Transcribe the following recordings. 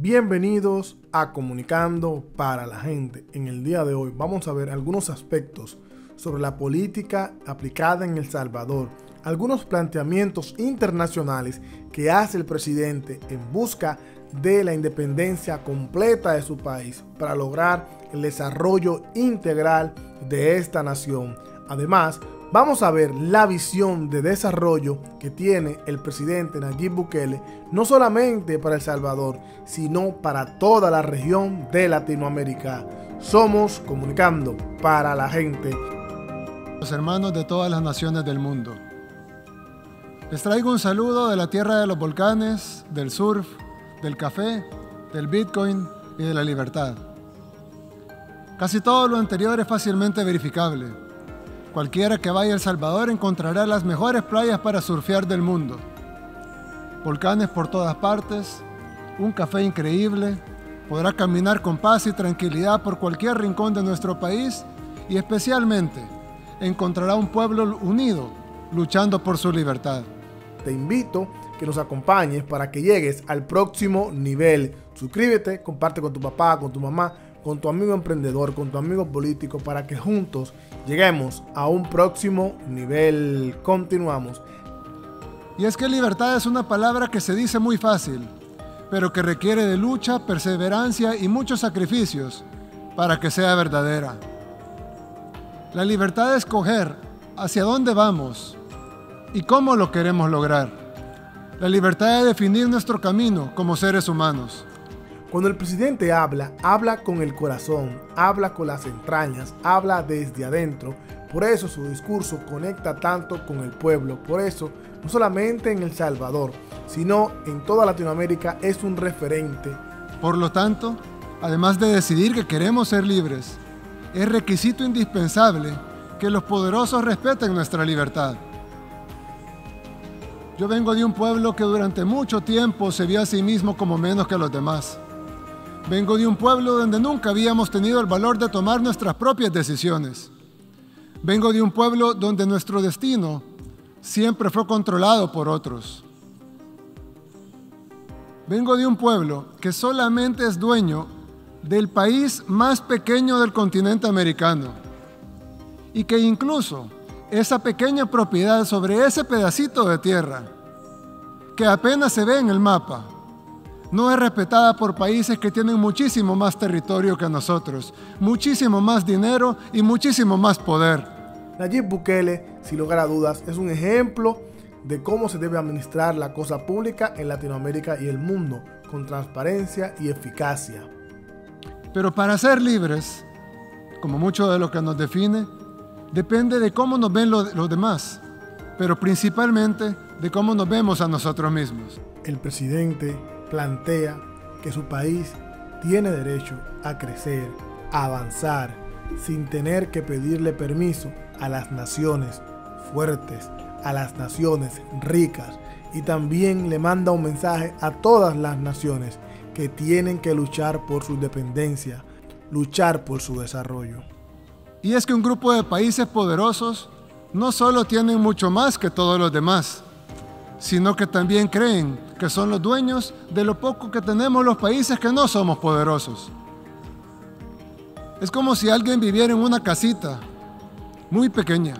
Bienvenidos a Comunicando para la Gente. En el día de hoy vamos a ver algunos aspectos sobre la política aplicada en El Salvador, algunos planteamientos internacionales que hace el presidente en busca de la independencia completa de su país para lograr el desarrollo integral de esta nación. Además, vamos a ver la visión de desarrollo que tiene el presidente Nayib Bukele, no solamente para El Salvador, sino para toda la región de Latinoamérica. Somos Comunicando para la Gente. Los hermanos de todas las naciones del mundo. Les traigo un saludo de la tierra de los volcanes, del surf, del café, del Bitcoin y de la libertad. Casi todo lo anterior es fácilmente verificable. Cualquiera que vaya a El Salvador encontrará las mejores playas para surfear del mundo. Volcanes por todas partes, un café increíble, podrá caminar con paz y tranquilidad por cualquier rincón de nuestro país y especialmente encontrará un pueblo unido, luchando por su libertad. Te invito a que nos acompañes para que llegues al próximo nivel. Suscríbete, comparte con tu papá, con tu mamá, con tu amigo emprendedor, con tu amigo político, para que juntos lleguemos a un próximo nivel. Continuamos. Y es que libertad es una palabra que se dice muy fácil, pero que requiere de lucha, perseverancia y muchos sacrificios para que sea verdadera. La libertad de escoger hacia dónde vamos y cómo lo queremos lograr. La libertad de definir nuestro camino como seres humanos. Cuando el presidente habla con el corazón, habla con las entrañas, habla desde adentro. Por eso su discurso conecta tanto con el pueblo. Por eso, no solamente en El Salvador, sino en toda Latinoamérica es un referente. Por lo tanto, además de decidir que queremos ser libres, es requisito indispensable que los poderosos respeten nuestra libertad. Yo vengo de un pueblo que durante mucho tiempo se vio a sí mismo como menos que los demás. Vengo de un pueblo donde nunca habíamos tenido el valor de tomar nuestras propias decisiones. Vengo de un pueblo donde nuestro destino siempre fue controlado por otros. Vengo de un pueblo que solamente es dueño del país más pequeño del continente americano y que incluso esa pequeña propiedad sobre ese pedacito de tierra, que apenas se ve en el mapa, no es respetada por países que tienen muchísimo más territorio que nosotros, muchísimo más dinero y muchísimo más poder. Nayib Bukele, sin lugar a dudas, es un ejemplo de cómo se debe administrar la cosa pública en Latinoamérica y el mundo, con transparencia y eficacia. Pero para ser libres, como mucho de lo que nos define, depende de cómo nos ven los demás, pero principalmente de cómo nos vemos a nosotros mismos. El presidente plantea que su país tiene derecho a crecer, a avanzar, sin tener que pedirle permiso a las naciones fuertes, a las naciones ricas, y también le manda un mensaje a todas las naciones que tienen que luchar por su independencia, luchar por su desarrollo. Y es que un grupo de países poderosos no solo tienen mucho más que todos los demás, sino que también creen que son los dueños de lo poco que tenemos los países que no somos poderosos. Es como si alguien viviera en una casita muy pequeña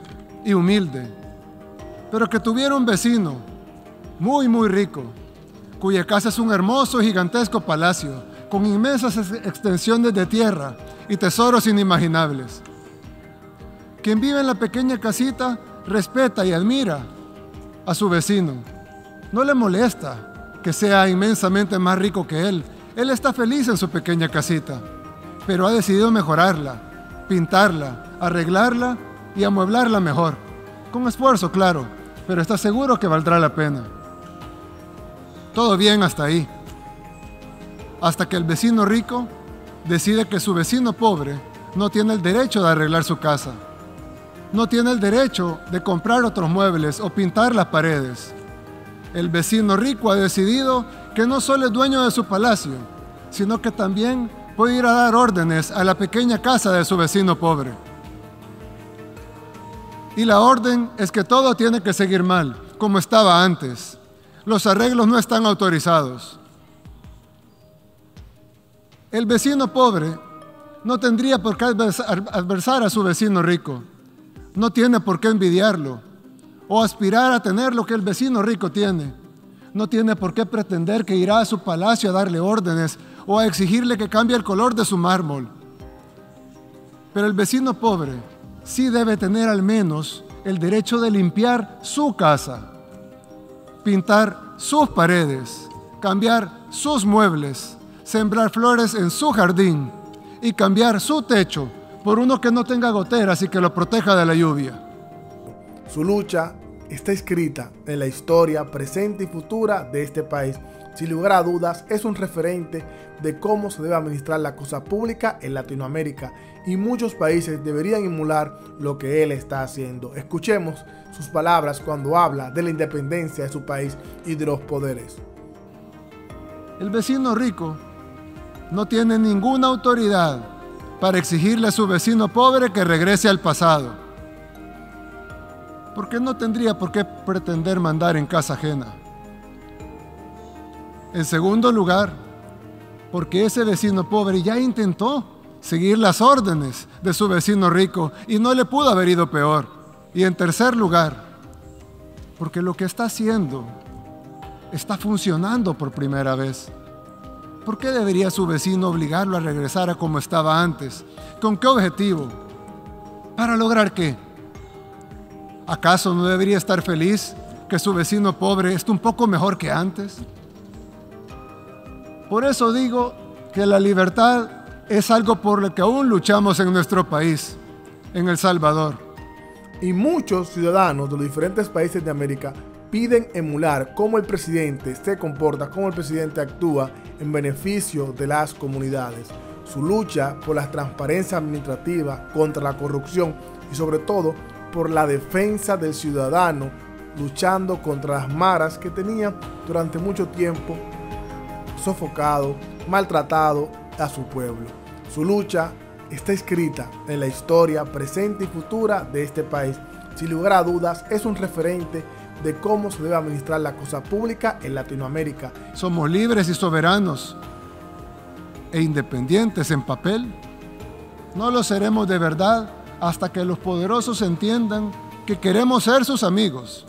y humilde, pero que tuviera un vecino muy rico, cuya casa es un hermoso y gigantesco palacio, con inmensas extensiones de tierra y tesoros inimaginables. Quien vive en la pequeña casita respeta y admira a su vecino. No le molesta que sea inmensamente más rico que él. Él está feliz en su pequeña casita, pero ha decidido mejorarla, pintarla, arreglarla y amueblarla mejor. Con esfuerzo, claro, pero está seguro que valdrá la pena. Todo bien hasta ahí. Hasta que el vecino rico decide que su vecino pobre no tiene el derecho de arreglar su casa. No tiene el derecho de comprar otros muebles o pintar las paredes. El vecino rico ha decidido que no solo es dueño de su palacio, sino que también puede ir a dar órdenes a la pequeña casa de su vecino pobre. Y la orden es que todo tiene que seguir mal, como estaba antes. Los arreglos no están autorizados. El vecino pobre no tendría por qué adversar a su vecino rico. No tiene por qué envidiarlo o aspirar a tener lo que el vecino rico tiene. No tiene por qué pretender que irá a su palacio a darle órdenes o a exigirle que cambie el color de su mármol. Pero el vecino pobre sí debe tener al menos el derecho de limpiar su casa, pintar sus paredes, cambiar sus muebles, sembrar flores en su jardín y cambiar su techo por uno que no tenga goteras y que lo proteja de la lluvia. Su lucha está escrita en la historia presente y futura de este país. Sin lugar a dudas, es un referente de cómo se debe administrar la cosa pública en Latinoamérica, y muchos países deberían emular lo que él está haciendo. Escuchemos sus palabras cuando habla de la independencia de su país y de los poderes. El vecino rico no tiene ninguna autoridad para exigirle a su vecino pobre que regrese al pasado, porque no tendría por qué pretender mandar en casa ajena. En segundo lugar, porque ese vecino pobre ya intentó seguir las órdenes de su vecino rico y no le pudo haber ido peor. Y en tercer lugar, porque lo que está haciendo está funcionando por primera vez. ¿Por qué debería su vecino obligarlo a regresar a como estaba antes? ¿Con qué objetivo? ¿Para lograr qué? ¿Acaso no debería estar feliz que su vecino pobre esté un poco mejor que antes? Por eso digo que la libertad es algo por lo que aún luchamos en nuestro país, en El Salvador. Y muchos ciudadanos de los diferentes países de América piden emular cómo el presidente se comporta, cómo el presidente actúa en beneficio de las comunidades. Su lucha por la transparencia administrativa, contra la corrupción y sobre todo por la defensa del ciudadano, luchando contra las maras que tenían durante mucho tiempo sofocado, maltratado a su pueblo. Su lucha está escrita en la historia presente y futura de este país. Sin lugar a dudas, es un referente de cómo se debe administrar la cosa pública en Latinoamérica. Somos libres y soberanos e independientes en papel. No lo seremos de verdad hasta que los poderosos entiendan que queremos ser sus amigos,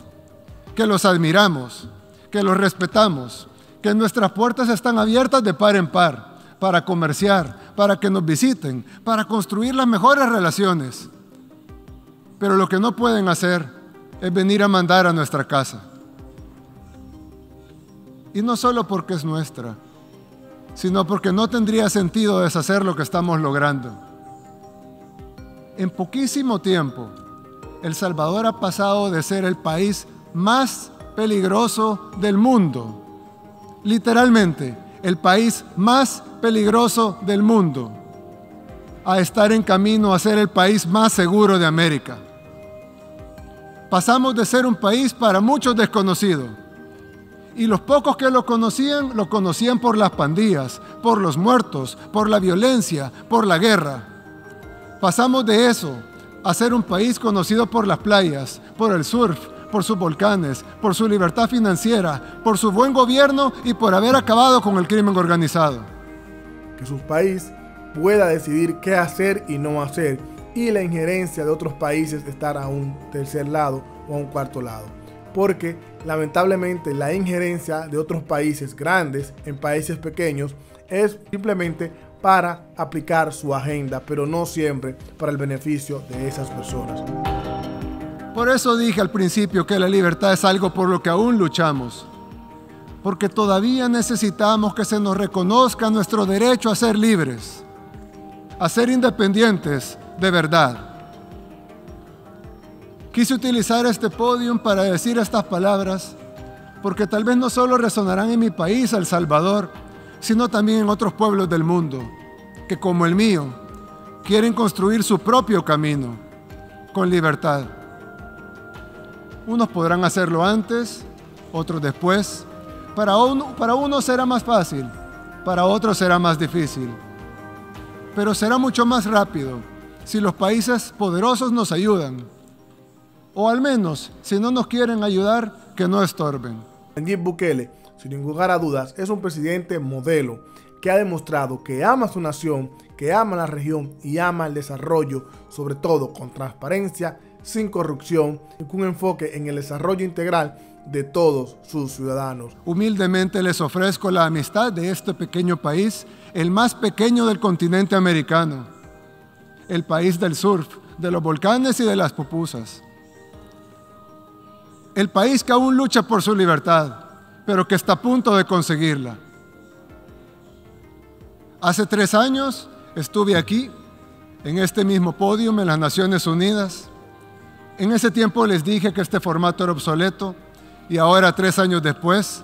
que los admiramos, que los respetamos, que nuestras puertas están abiertas de par en par para comerciar, para que nos visiten, para construir las mejores relaciones. Pero lo que no pueden hacer es venir a mandar a nuestra casa. Y no solo porque es nuestra, sino porque no tendría sentido deshacer lo que estamos logrando. En poquísimo tiempo, El Salvador ha pasado de ser el país más peligroso del mundo, literalmente, el país más peligroso del mundo, a estar en camino a ser el país más seguro de América. Pasamos de ser un país para muchos desconocido, y los pocos que lo conocían por las pandillas, por los muertos, por la violencia, por la guerra. Pasamos de eso a ser un país conocido por las playas, por el surf, por sus volcanes, por su libertad financiera, por su buen gobierno y por haber acabado con el crimen organizado. Que su país pueda decidir qué hacer y no hacer, y la injerencia de otros países estar a un tercer lado o a un cuarto lado. Porque lamentablemente la injerencia de otros países grandes en países pequeños es simplemente para aplicar su agenda, pero no siempre para el beneficio de esas personas. Por eso dije al principio que la libertad es algo por lo que aún luchamos, porque todavía necesitamos que se nos reconozca nuestro derecho a ser libres, a ser independientes de verdad. Quise utilizar este podium para decir estas palabras, porque tal vez no solo resonarán en mi país, El Salvador, sino también en otros pueblos del mundo, que como el mío, quieren construir su propio camino, con libertad. Unos podrán hacerlo antes, otros después. Para unos será más fácil, para otros será más difícil. Pero será mucho más rápido si los países poderosos nos ayudan. O al menos, si no nos quieren ayudar, que no estorben. Nayib Bukele, sin ningún lugar a dudas, es un presidente modelo que ha demostrado que ama su nación, que ama la región y ama el desarrollo, sobre todo con transparencia, sin corrupción y con un enfoque en el desarrollo integral de todos sus ciudadanos. Humildemente les ofrezco la amistad de este pequeño país, el más pequeño del continente americano, el país del surf, de los volcanes y de las pupusas. El país que aún lucha por su libertad, pero que está a punto de conseguirla. Hace 3 años estuve aquí, en este mismo podio en las Naciones Unidas. En ese tiempo les dije que este formato era obsoleto y ahora, 3 años después,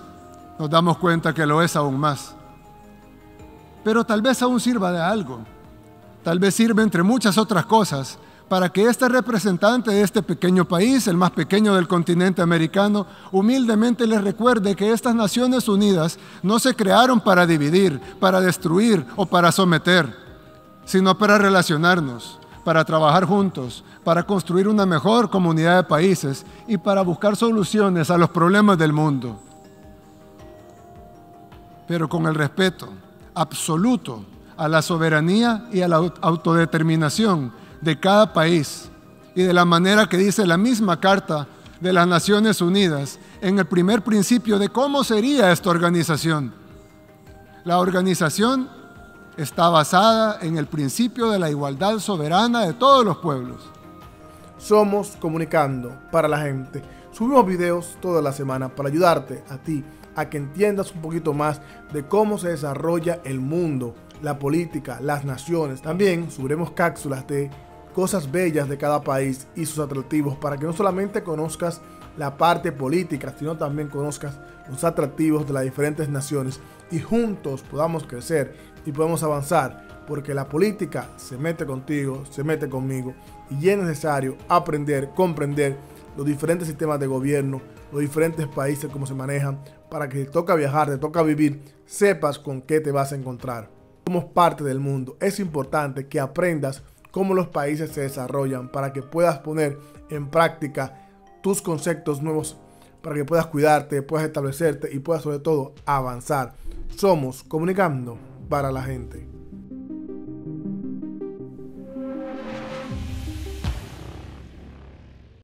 nos damos cuenta que lo es aún más. Pero tal vez aún sirva de algo. Tal vez sirve, entre muchas otras cosas, para que este representante de este pequeño país, el más pequeño del continente americano, humildemente les recuerde que estas Naciones Unidas no se crearon para dividir, para destruir o para someter, sino para relacionarnos, para trabajar juntos, para construir una mejor comunidad de países y para buscar soluciones a los problemas del mundo. Pero con el respeto absoluto a la soberanía y a la autodeterminación de cada país y de la manera que dice la misma Carta de las Naciones Unidas en el primer principio de cómo sería esta organización. La organización está basada en el principio de la igualdad soberana de todos los pueblos. Somos Comunicando para la Gente. Subimos videos toda la semana para ayudarte a ti a que entiendas un poquito más de cómo se desarrolla el mundo, la política, las naciones. También subiremos cápsulas de cosas bellas de cada país y sus atractivos para que no solamente conozcas la parte política, sino también conozcas los atractivos de las diferentes naciones y juntos podamos crecer y podamos avanzar, porque la política se mete contigo, se mete conmigo y es necesario aprender, comprender los diferentes sistemas de gobierno, los diferentes países, cómo se manejan, para que te toca viajar, te toca vivir, sepas con qué te vas a encontrar. Somos parte del mundo. Es importante que aprendas cómo los países se desarrollan para que puedas poner en práctica tus conceptos nuevos, para que puedas cuidarte, puedas establecerte y puedas sobre todo avanzar. Somos Comunicando para la Gente.